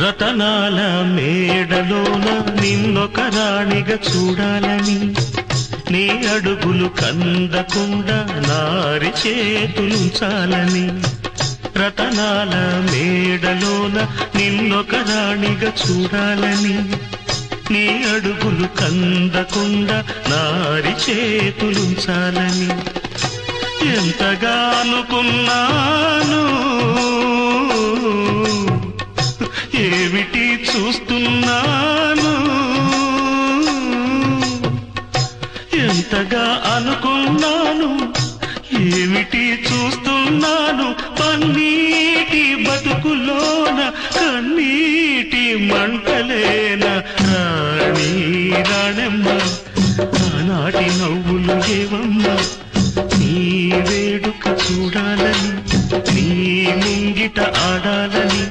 రతనాల మేడలోన నిన్నొక రాణిగా చూడాలని, నీ అడుగులు కందకుండా నారి చేతులుంచాలని. రతనాల మేడలోన నిన్నొక రాణిగా చూడాలని, నీ అడుగులు కందకుండా నారి చేతులుంచాలని. ఎంతగా అనుకున్నాను, ఏమిటి చూస్తున్నాను. ఎంతగా అనుకున్నాను, ఏమిటి చూస్తున్నాను. పన్నీటి బతుకులోన కన్నీటి మంటలేన రాణి రాణమ్మ. ఆనాటి నవ్వులు ఏవమ్మ, నీ వేడుక చూడాలని, నీ ముంగిట ఆడాలని.